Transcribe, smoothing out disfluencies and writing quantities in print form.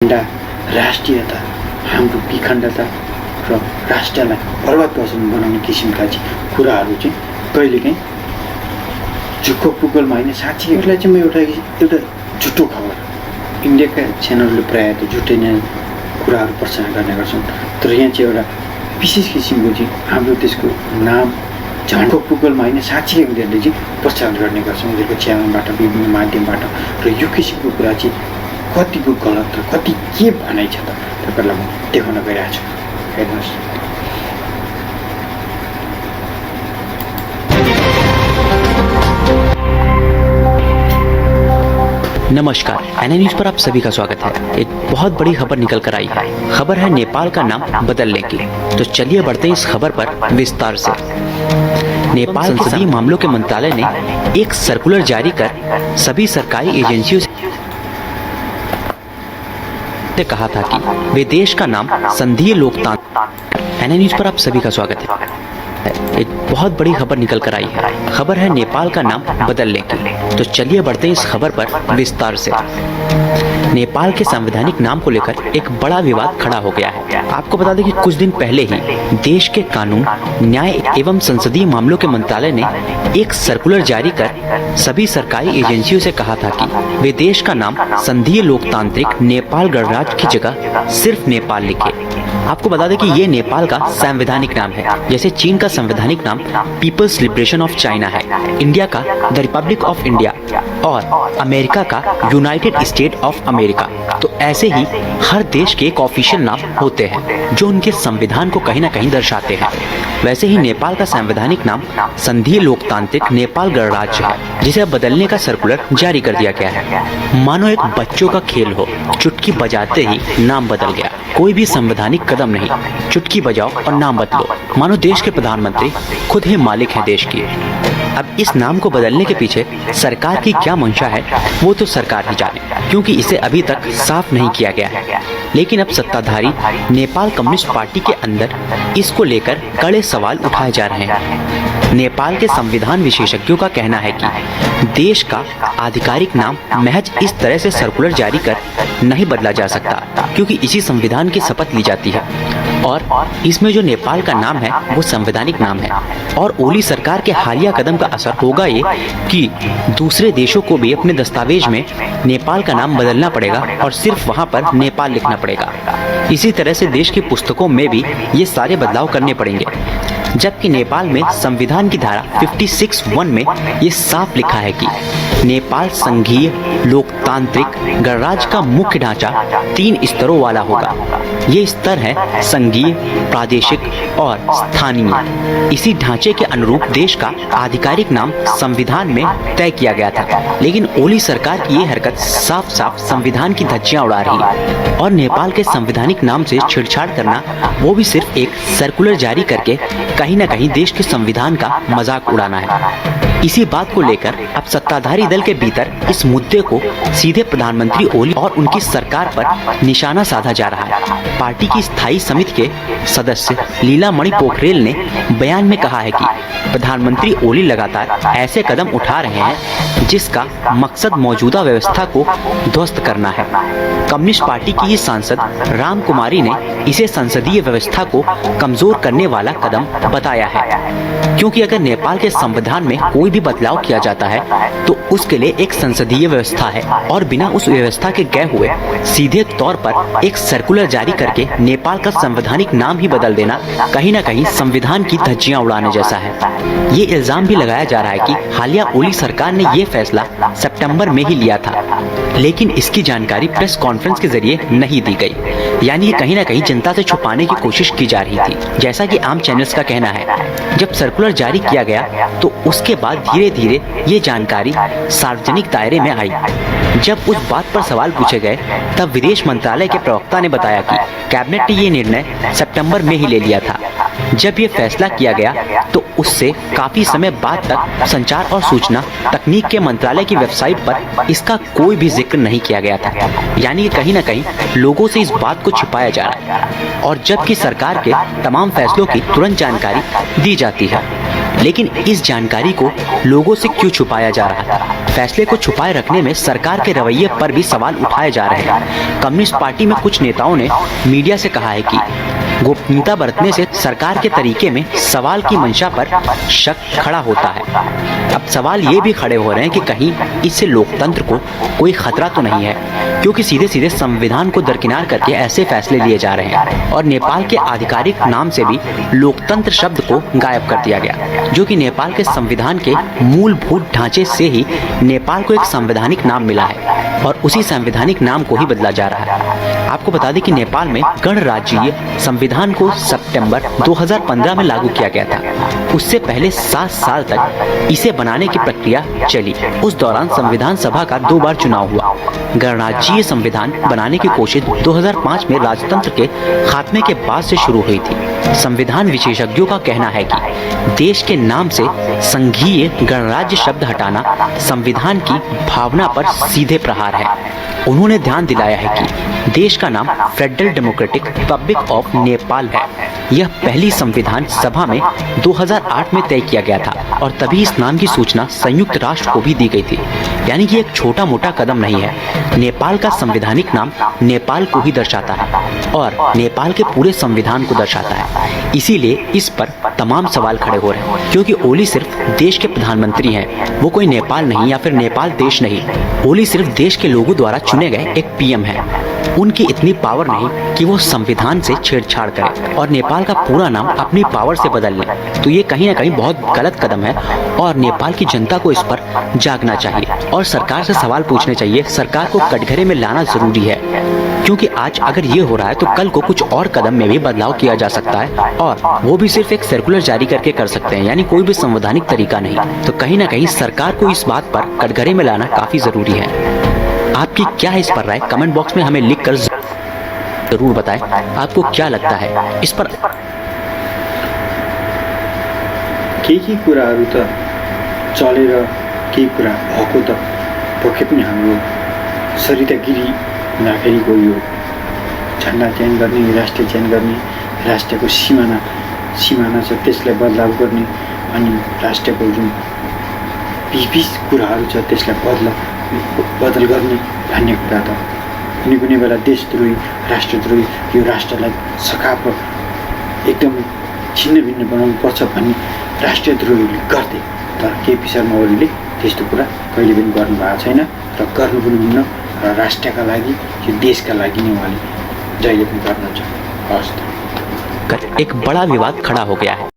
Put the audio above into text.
Agenda राष्ट्रियता, हाम्रो विखण्डता र राष्ट्रलाई बर्बाद बनाउने किसिमका कुराहरू चाहिँ कहिलेकाहीँ झुक्को पुगलमा होइन, साथीहरूलाई चाहिँ म एउटा झुटो खबर, इन्डियाका च्यानलले प्रायः त झुटै नै कुराहरू प्रचार गर्ने गर्छन्। तर यहाँ चाहिँ एउटा विशेष किसिमको चाहिँ हाम्रो देशको नाम झन्डो पुगलमा होइन, साँच्चै उनीहरूले चाहिँ प्रचार गर्ने गर्छन् उनीहरूको च्यानलबाट, विभिन्न माध्यमबाट। र यो किसिमको कुरा चाहिँ कतिको गलत र कति के भनाइ छ त तपाईँहरूलाई म देखाउन गइरहेको छु। हेर्नुहोस्, नमस्कार, एनए न्यूज पर आप सभी का स्वागत है। एक बहुत बड़ी खबर निकल कर आई है। खबर है नेपाल का नाम बदलने की। तो चलिए बढ़ते हैं इस खबर पर विस्तार से। नेपाल संसदीय मामलों के मंत्रालय ने एक सर्कुलर जारी कर सभी सरकारी एजेंसियों से कहा था कि वे देश का नाम संघीय लोकतांत्रिक। एनए न्यूज पर आप सभी का स्वागत है। एक बहुत बड़ी खबर निकल कर आई है। खबर है नेपाल का नाम बदलने की। तो चलिए बढ़ते हैं इस खबर पर विस्तार से। नेपाल के संवैधानिक नाम को लेकर एक बड़ा विवाद खड़ा हो गया है। आपको बता दें कि कुछ दिन पहले ही देश के कानून, न्याय एवं संसदीय मामलों के मंत्रालय ने एक सर्कुलर जारी कर सभी सरकारी एजेंसियों से कहा था कि वे देश का नाम संघीय लोकतांत्रिक नेपाल गणराज्य की जगह सिर्फ नेपाल लिखे। आपको बता दें कि ये नेपाल का संवैधानिक नाम है, जैसे चीन का संवैधानिक नाम पीपल्स लिबरेशन ऑफ चाइना है, इंडिया का द रिपब्लिक ऑफ इंडिया और अमेरिका का यूनाइटेड स्टेट ऑफ अमेरिका। तो ऐसे ही हर देश के एक ऑफिशियल नाम होते हैं जो उनके संविधान को कहीं ना कहीं दर्शाते हैं। वैसे ही नेपाल का संवैधानिक नाम संघीय लोकतांत्रिक नेपाल गणराज्य है, जिसे अब बदलने का सर्कुलर जारी कर दिया गया है। मानो एक बच्चों का खेल हो, चुटकी बजाते ही नाम बदल गया। कोई भी संवैधानिक कदम नहीं, चुटकी बजाओ और नाम बदलो। मानो देश के प्रधानमंत्री खुद ही मालिक हैं देश की। अब इस नाम को बदलने के पीछे सरकार की क्या मंशा है वो तो सरकार ही जाने, क्योंकि इसे अभी तक साफ नहीं किया गया है। लेकिन अब सत्ताधारी नेपाल कम्युनिस्ट पार्टी के अंदर इसको लेकर कड़े सवाल उठाए जा रहे हैं। नेपाल के संविधान विशेषज्ञों का कहना है कि देश का आधिकारिक नाम महज इस तरह से सर्कुलर जारी कर नहीं बदला जा सकता, क्योंकि इसी संविधान की शपथ ली जाती है और इसमें जो नेपाल का नाम है वो संवैधानिक नाम है। और ओली सरकार के हालिया कदम का असर होगा ये कि दूसरे देशों को भी अपने दस्तावेज में नेपाल का नाम बदलना पड़ेगा और सिर्फ वहाँ पर नेपाल लिखना पड़ेगा। इसी तरह से देश की पुस्तकों में भी ये सारे बदलाव करने पड़ेंगे। जबकि नेपाल में संविधान की धारा 56(1) में ये साफ लिखा है कि नेपाल संघीय लोकतांत्रिक गणराज्य का मुख्य ढांचा 3 स्तरों वाला होगा। ये स्तर है संघीय, प्रादेशिक और स्थानीय। इसी ढांचे के अनुरूप देश का आधिकारिक नाम संविधान में तय किया गया था। लेकिन ओली सरकार की ये हरकत साफ साफ संविधान की धज्जियां उड़ा रही है और नेपाल के संवैधानिक नाम से छेड़छाड़ करना, वो भी सिर्फ एक सर्कुलर जारी करके कहीं न कहीं देश के संविधान का मजाक उड़ाना है। इसी बात को लेकर अब सत्ताधारी दल के भीतर इस मुद्दे को सीधे प्रधानमंत्री ओली और उनकी सरकार पर निशाना साधा जा रहा है। पार्टी की स्थायी समिति के सदस्य लीलामणि पोखरेल ने बयान में कहा है कि प्रधानमंत्री ओली लगातार ऐसे कदम उठा रहे हैं जिसका मकसद मौजूदा व्यवस्था को ध्वस्त करना है। कम्युनिस्ट पार्टी की सांसद राम कुमारी ने इसे संसदीय व्यवस्था को कमजोर करने वाला कदम बताया है, क्योंकि अगर नेपाल के संविधान में कोई भी बदलाव किया जाता है तो उसके लिए एक संसदीय व्यवस्था है और बिना उस व्यवस्था के गए हुए सीधे तौर पर एक सर्कुलर जारी करके नेपाल का संवैधानिक नाम ही बदल देना कहीं न कहीं संविधान की धज्जियां उड़ाने जैसा है। ये इल्जाम भी लगाया जा रहा है कि हालिया ओली सरकार ने ये फैसला सितंबर में ही लिया था, लेकिन इसकी जानकारी प्रेस कॉन्फ्रेंस के जरिए नहीं दी गई। यानी ये कहीं न कहीं जनता से छुपाने की कोशिश की जा रही थी। जैसा कि आम चैनल्स का कहना है, जब सर्कुलर जारी किया गया तो उसके बाद धीरे धीरे ये जानकारी सार्वजनिक दायरे में आई। जब उस बात पर सवाल पूछे गए तब विदेश मंत्रालय के प्रवक्ता ने बताया कि कैबिनेट ने ये निर्णय सितंबर में ही ले लिया था। जब ये फैसला किया गया तो उससे काफी समय बाद तक संचार और सूचना तकनीक के मंत्रालय की वेबसाइट पर इसका कोई भी जिक्र नहीं किया गया था। यानी कि कहीं न कहीं लोगों से इस बात को छिपाया जा रहा है और जबकि सरकार के तमाम फैसलों की तुरंत जानकारी दी जाती है, लेकिन इस जानकारी को लोगों से क्यों छुपाया जा रहा है? फैसले को छुपाए रखने में सरकार के रवैये पर भी सवाल उठाए जा रहे हैं। कम्युनिस्ट पार्टी में कुछ नेताओं ने मीडिया से कहा है कि गोपनीयता बरतने से सरकार के तरीके में सवाल की मंशा पर शक खड़ा होता है। अब सवाल ये भी खड़े हो रहे हैं कि कहीं इससे लोकतंत्र को कोई खतरा तो नहीं है, क्योंकि सीधे सीधे संविधान को दरकिनार करके ऐसे फैसले लिए जा रहे हैं और नेपाल के आधिकारिक नाम से भी लोकतंत्र शब्द को गायब कर दिया गया, जो कि नेपाल के संविधान के मूलभूत ढांचे से ही नेपाल को एक संवैधानिक नाम मिला है और उसी संवैधानिक नाम को ही बदला जा रहा है। आपको बता दें कि नेपाल में गणराज्यीय संविधान को सितंबर 2015 में लागू किया गया था। उससे पहले 7 साल तक इसे बनाने की प्रक्रिया चली। उस दौरान संविधान सभा का 2 बार चुनाव हुआ। गणराज्यीय संविधान बनाने की कोशिश 2005 में राजतंत्र के खात्मे के बाद से शुरू हुई थी। संविधान विशेषज्ञों का कहना है कि देश के नाम से संघीय गणराज्य शब्द हटाना संविधान की भावना पर सीधे प्रहार है। उन्होंने ध्यान दिलाया है कि देश का नाम federal democratic Republic of Nepal है। यह पहली संविधान सभा में 2008 में तय किया गया था और तभी इस नाम की सूचना संयुक्त राष्ट्र को भी दी गई थी। यानी कि एक छोटा मोटा कदम नहीं है। नेपाल का संवैधानिक नाम नेपाल को ही दर्शाता है और नेपाल के पूरे संविधान को दर्शाता है। इसीलिए इस पर तमाम सवाल खड़े हो रहे हैं, क्योंकि ओली सिर्फ देश के प्रधानमंत्री हैं, वो कोई नेपाल नहीं या फिर नेपाल देश नहीं। ओली सिर्फ देश के लोगों द्वारा चुने गए एक पीएम है। उनकी इतनी पावर नहीं कि वो संविधान से छेड़छाड़ करें और नेपाल का पूरा नाम अपनी पावर से बदल लें। तो ये कहीं ना कहीं बहुत गलत कदम है और नेपाल की जनता को इस पर जागना चाहिए और सरकार से सवाल पूछने चाहिए। सरकार को कटघरे में लाना जरूरी है, क्योंकि आज अगर ये हो रहा है तो कल को कुछ और कदम में भी बदलाव किया जा सकता है और वो भी सिर्फ एक सर्कुलर जारी करके कर सकते हैं, यानी कोई भी संवैधानिक तरीका नहीं। तो कहीं ना कहीं सरकार को इस बात पर कटघरे में लाना काफी जरूरी है। आपकी क्या है इस पर राय? कमेंट बॉक्स में हमें लिखकर जरूर बताएं। आपको क्या लगता है इस पर? केही कुराहरू त चलेर केही कुरा भएको त पक्कै पनि हाम्रो सरिता गिरी हुँदाखेरिको यो झन्डा चयन गर्ने, राष्ट्र चयन गर्ने, राष्ट्रको सिमाना छ त्यसलाई बदलाव गर्ने अनि राष्ट्रको जुन बिच कुराहरू छ त्यसलाई बदल गर्ने भन्ने कुरा त कुनै बेला देशद्रोही, राष्ट्रद्रोही, यो राष्ट्रलाई सखाप एकदम छिन्न भिन्न बनाउनु पर्छ भन्ने राष्ट्रद्रोहीले गर्थे। तर केपी शर्मा ओलीले त्यस्तो कुरा कहिले पनि गर्नुभएको छैन र गर्नु पनि हुन्न र राष्ट्रका लागि, यो देशका लागि नै उहाँले जहिले पनि गर्नुहुन्छ। हवस् त। एक बड़ा विवाद खड़ा हो गया है।